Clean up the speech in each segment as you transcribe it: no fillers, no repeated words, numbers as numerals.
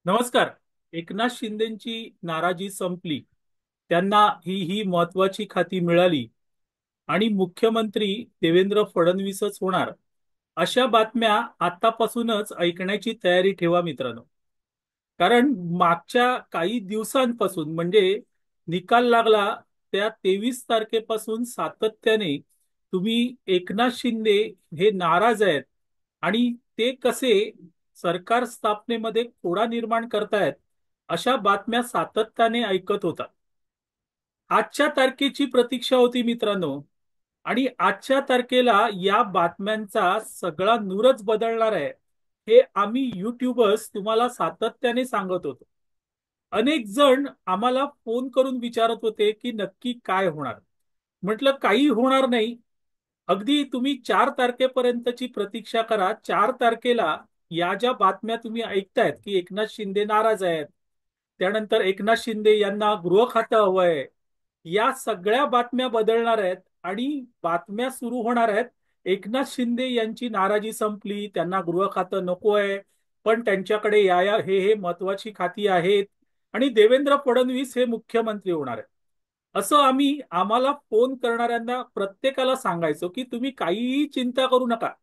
नमस्कार. एकनाथ शिंदेची नाराजी संपली. त्यांना ही महत्वाची खाती मिळाली आणि मुख्यमंत्री देवेंद्र फडणवीसच होणार. अशा बातम्या आतापासूनच ऐकण्याची तयारी ठेवा मित्रांनो. कारण मागच्या काही दिवसांपासून म्हणजे निकाल लागला त्या 23 तारखेपासून सातत्याने तुम्ही एकनाथ शिंदे हे नाराज आहेत आणि ते कसे सरकार स्थापनेमध्ये खोडा निर्माण करतायत अशा बातम्या सातत्याने ऐकत होता. आजच्या तारखेची प्रतीक्षा होती मित्रांनो. आणि आजच्या तारखेला या बातम्यांचा सगळा नूरच बदलणार आहे हे आम्ही युट्यूबर्स तुम्हाला सातत्याने सांगत होतो. अनेक जण आम्हाला फोन करून विचारत होते की नक्की काय होणार. म्हटलं काही होणार नाही. अगदी तुम्ही 4 तारखेपर्यंतची प्रतीक्षा करा. 4 तारखेला या ज्या बातम्या तुम्ही ऐकतायत की एकनाथ शिंदे नाराज आहेत, त्यानंतर एकनाथ शिंदे यांना गृह खातं हवंय, या सगळ्या बातम्या बदलणार आहेत आणि बातम्या सुरू होणार आहेत. एकनाथ शिंदे यांची नाराजी संपली, त्यांना गृह खातं नकोय, पण त्यांच्याकडे हे महत्वाची खाती आहेत आणि देवेंद्र फडणवीस हे मुख्यमंत्री होणार आहेत. असं आम्ही आम्हाला फोन करणाऱ्यांना प्रत्येकाला सांगायचो की तुम्ही काहीही चिंता करू नका.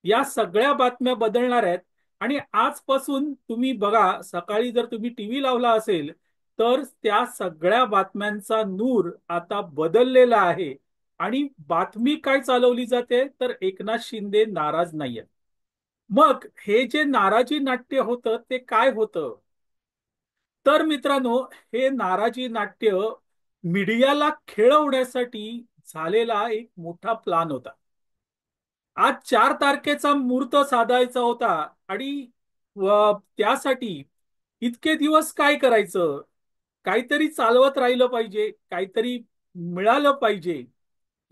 या सगळ्या बातम्या बदलणार आहेत. आणि आजपासून तुम्ही बघा, सकाळी जर तुम्ही टीव्ही लावला असेल तर त्या सगळ्या बातम्यांचा नूर आता बदललेला आहे. आणि बातमी काय चालवली जाते तर एकनाथ शिंदे नाराज नाहीये. मग हे जे नाराजी नाट्य होतं ते काय होतं? तर मित्रांनो, हे नाराजी नाट्य मीडियाला खेळवण्यासाठी झालेला एक मोठा प्लान होता. आज 4 तारखेचा मुहूर्त साधायचा होता आणि त्यासाठी इतके दिवस काय करायचं? काहीतरी चालवत राहिलं पाहिजे, काहीतरी मिळालं पाहिजे,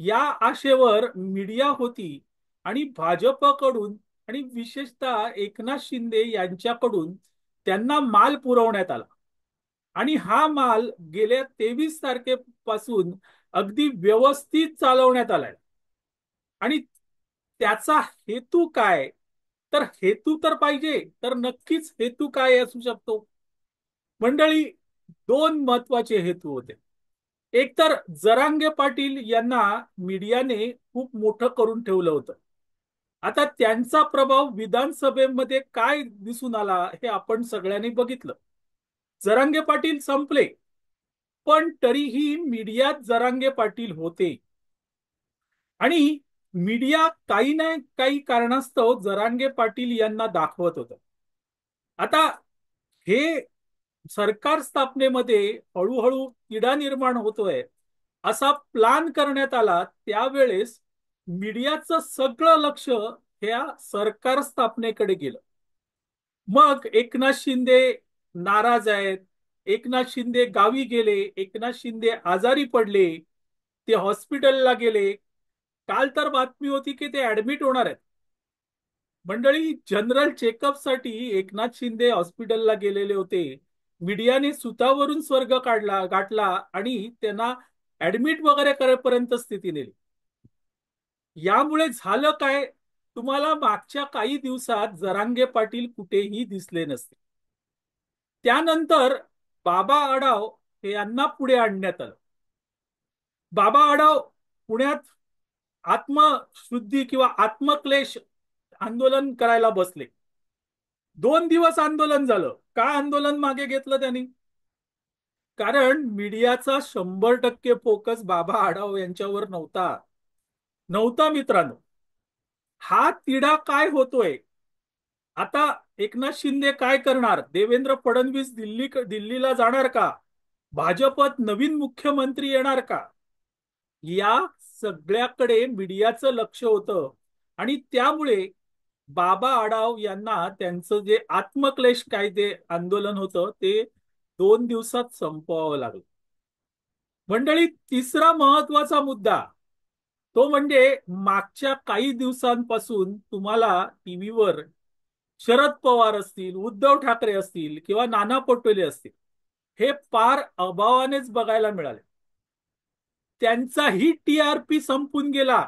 या आशेवर मीडिया होती. आणि भाजपकडून आणि विशेषतः एकनाथ शिंदे यांच्याकडून त्यांना माल पुरवण्यात आला. आणि हा माल गेल्या 23 तारखेपासून अगदी व्यवस्थित चालवण्यात आलाय. आणि त्याचा हेतू काय? तर हेतू तर पाहिजे, तर नक्कीच हेतू काय असू शकतो? मंडळी, दोन महत्वाचे हेतू होते. एक तर जरांगे पाटील यांना मीडियाने खूप मोठं करून ठेवलं होतं. आता त्यांचा प्रभाव विधानसभेमध्ये काय दिसून आला हे आपण सगळ्यांनी बघितलं. जरांगे पाटील संपले, पण तरीही मीडियात जरांगे पाटील होते. आणि मीडिया काही ना काही कारणास्तव जरांगे पाटील यांना दाखवत होतं. आता हे सरकार स्थापनेमध्ये हळूहळू तिढा निर्माण होतोय असा प्लान करण्यात आला. त्यावेळेस मीडियाचं सगळं लक्ष ह्या सरकार स्थापनेकडे गेलं. मग एकनाथ शिंदे नाराज आहेत, एकनाथ शिंदे गावी गेले, एकनाथ शिंदे आजारी पडले, ते हॉस्पिटलला गेले. काल तर बातमी होती की ते ऍडमिट होणार आहेत. मंडळी, जनरल चेकअपसाठी एकनाथ शिंदे हॉस्पिटलला गेलेले होते. मीडियाने सुतावरून स्वर्ग गाठला आणि त्यांना ऍडमिट वगैरे करेपर्यंत स्थिती नेली. यामुळे झालं काय? तुम्हाला मागच्या काही दिवसात जरांगे पाटील कुठेही दिसले नसते. त्यानंतर बाबा आढाव हे यांना पुढे आणण्यात आलं. बाबा आढाव पुण्यात आत्मशुद्धी किंवा आत्मक्लेश आंदोलन करायला बसले. 2 दिवस आंदोलन झालं. का आंदोलन मागे घेतलं त्यांनी? कारण मीडियाचा 100% फोकस बाबा आढाव यांच्यावर नव्हता. नव्हता मित्रांनो. हा तिढा काय होतोय? आता एकनाथ शिंदे काय करणार? देवेंद्र फडणवीस दिल्लीला जाणार का? भाजपत नवीन मुख्यमंत्री येणार का? या सगळ्याकडे मीडियाचं लक्ष होतं. आणि त्यामुळे बाबा आढाव यांना त्यांचं जे आत्मक्लेश कायदे आंदोलन होतं ते 2 दिवसात संपवावं लागलं. मंडळी, तिसरा महत्वाचा मुद्दा तो म्हणजे मागच्या काही दिवसांपासून तुम्हाला टीव्हीवर शरद पवार असतील, उद्धव ठाकरे असतील किंवा नाना पटोले असतील, हे पार अभावानेच बघायला मिळाले. त्यांचाही टीआरपी संपून गेला.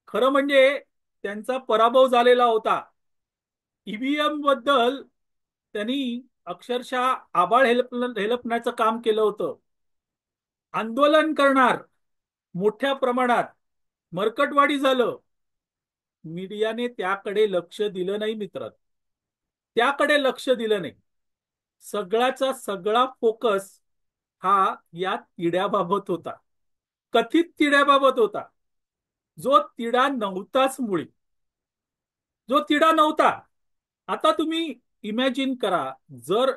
खरं म्हणजे त्यांचा पराभव झालेला होता. ईव्हीएम बद्दल त्यांनी अक्षरशः आबाळ हेलपण्याचं काम केलं होतं. आंदोलन करणार मोठ्या प्रमाणात, मरकटवाडी झालं. मीडियाने त्याकडे लक्ष दिलं नाही मित्र, त्याकडे लक्ष दिलं नाही. सगळ्याचा सगळा फोकस हा या तिड्याबाबत होता, कथित तिड्याबाबत होता, जो तिडा नव्हताच मुळी, जो तिडा नव्हता. आता तुम्ही इमॅजिन करा, जर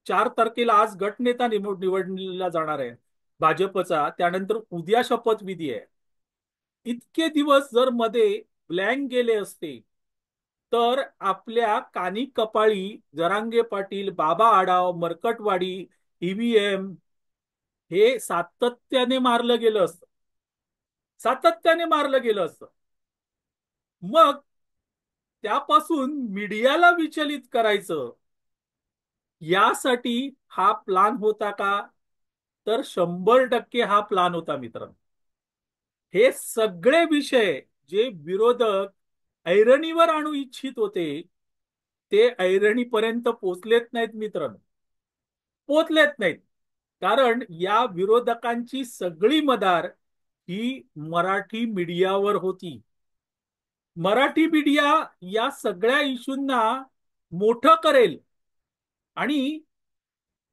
4 तारखेला आज गटनेता निवडला जाणार आहे भाजपचा, त्यानंतर उद्या शपथविधी आहे. इतके दिवस जर मध्ये ब्लँक गेले असते, तर आपल्या कानी कपाळी जरांगे पाटील, बाबा आढाव, मरकटवाडी, ईव्हीएम हे सातत्याने मारलं गेलं असतं, सातत्याने मारलं गेलं असतं. मग त्यापासून मीडियाला विचलित करायचं, यासाठी हा प्लान होता का? तर 100% हा प्लान होता मित्रांनो. हे सगळे विषय जे विरोधक ऐरणीवर आणू इच्छित होते, ते ऐरणीपर्यंत पोचलेत नाहीत मित्रांनो, पोचलेत नाहीत. कारण या विरोधकांची सगळी मदार ही मराठी मीडियावर होती. मराठी मीडिया या सगळ्या इश्यूंना मोठं करेल आणि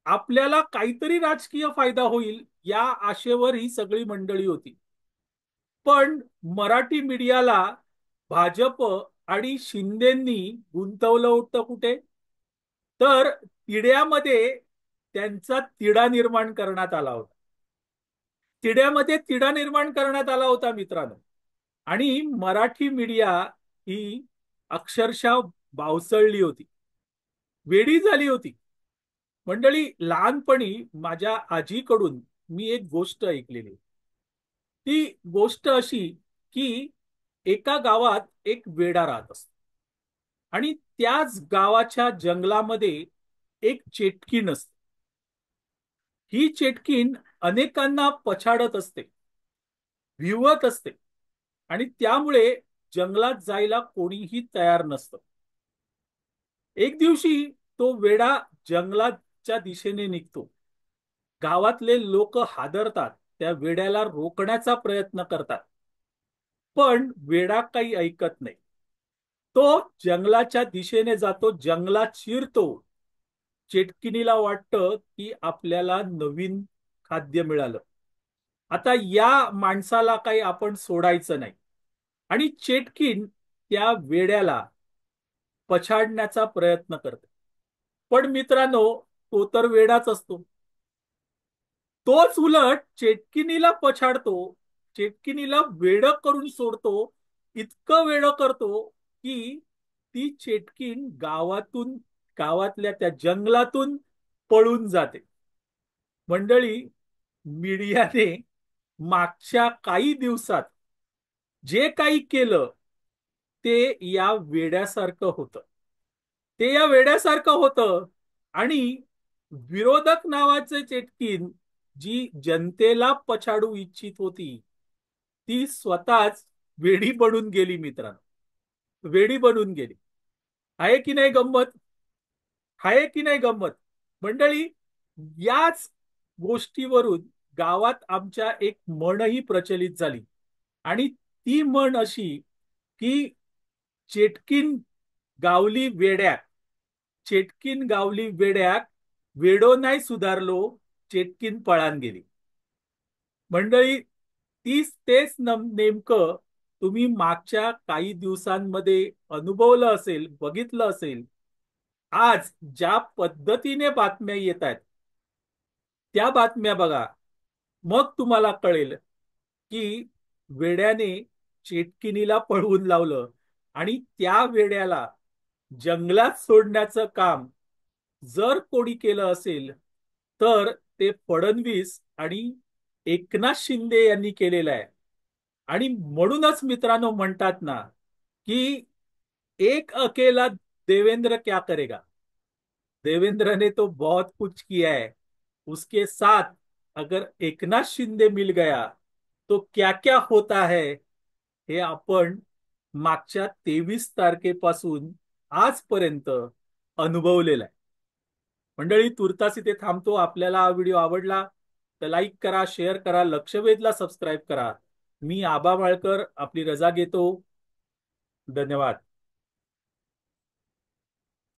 आपल्याला काहीतरी राजकीय फायदा होईल, या आशेवर ही सगळी मंडळी होती. पण मराठी मीडियाला भाजप आणि शिंदेंनी गुंतवलं होतं कुठे? तर तिड्यामध्ये त्यांचा तिढा निर्माण करण्यात आला होता. तिड्यामध्ये तिढा निर्माण करण्यात आला होता मित्रांनो. आणि मराठी मीडिया ही अक्षरशः बावसळली होती, वेडी झाली होती. मंडळी, लहानपणी माझ्या आजीकडून मी एक गोष्ट ऐकलेली. ती गोष्ट अशी की एका गावात एक वेडा राहत असतो आणि त्याच गावाच्या जंगलामध्ये एक चेटकीण असते. ही चेटकीण अनेकांना पछाडत असते, भिवत असते आणि त्यामुळे जंगलात जायला कोणीही तयार नसतं. एक दिवशी तो वेडा जंगलाच्या दिशेने निघतो. गावातले लोक हादरतात, त्या वेड्याला रोखण्याचा प्रयत्न करतात, पण वेडा काही ऐकत नाही. तो जंगलाच्या दिशेने जातो, जंगलात शिरतो. चेटकिनीला वाटतं की आपल्याला नवीन खाद्य मिळालं, आता या माणसाला काही आपण सोडायचं नाही. आणि चेटकीन त्या वेड्याला पछाडण्याचा प्रयत्न करते. पण मित्रांनो, तो तर वेडाच असतो. तोच उलट चेटकिनीला पछाडतो, चेटकिनीला वेड करून सोडतो. इतकं वेड करतो की ती चेटकीन गावातून, गावातल्या त्या जंगलातून पळून जाते. मंडळी, मीडियाने मागच्या काही दिवसात जे काही केलं ते या वेड्यासारखं होतं, ते या वेड्यासारखं होतं. आणि विरोधक नावाचे चेटकीन जी जनतेला पछाडू इच्छित होती, ती स्वतःच वेडी बनून गेली मित्रांनो, वेडी बनून गेली. आहे की नाही गंमत? आहे की नाही गंमत? मंडळी, याच गोष्टीवरून गावात आमच्या एक म्हणही प्रचलित झाली. आणि ती म्हण अशी की चेटकीन गावली वेड्याक, चेटकीन गावली वेड्याक, वेडो नाही सुधारलो, चेटकीन पळान गेली. मंडळी, तेच नेमकं तुम्ही मागच्या काही दिवसांमध्ये अनुभवलं असेल, बघितलं असेल. आज ज्या पद्धतीने बातम्या येत आहेत, त्या बातम्या बघा, मग तुम्हाला कळेल की वेड्याने चेटकिनीला पळवून लावलं आणि त्या वेड्याला जंगलात सोडण्याचं काम जर कोणी केलं असेल, तर ते फडणवीस आणि एकनाथ शिंदे यांनी केलेलं आहे. आणि म्हणूनच मित्रांनो म्हणतात ना की एक अकेला देवेंद्र क्या करेगा. देवेंद्र ने तो बहुत कुछ किया है, उसके साथ अगर एकनाथ शिंदे मिल गया तो क्या क्या होता है, हे आपण मागच्या 23 तारखेपासून आजपर्यंत अनुभवलेलं आहे. मंडळी, तुर्तास इथे थांबतो. आपल्याला हा व्हिडिओ आवडला तर लाईक करा, शेअर करा, लक्षवेधला सबस्क्राईब करा. मी आबा बाळकर आपली रजा घेतो. धन्यवाद.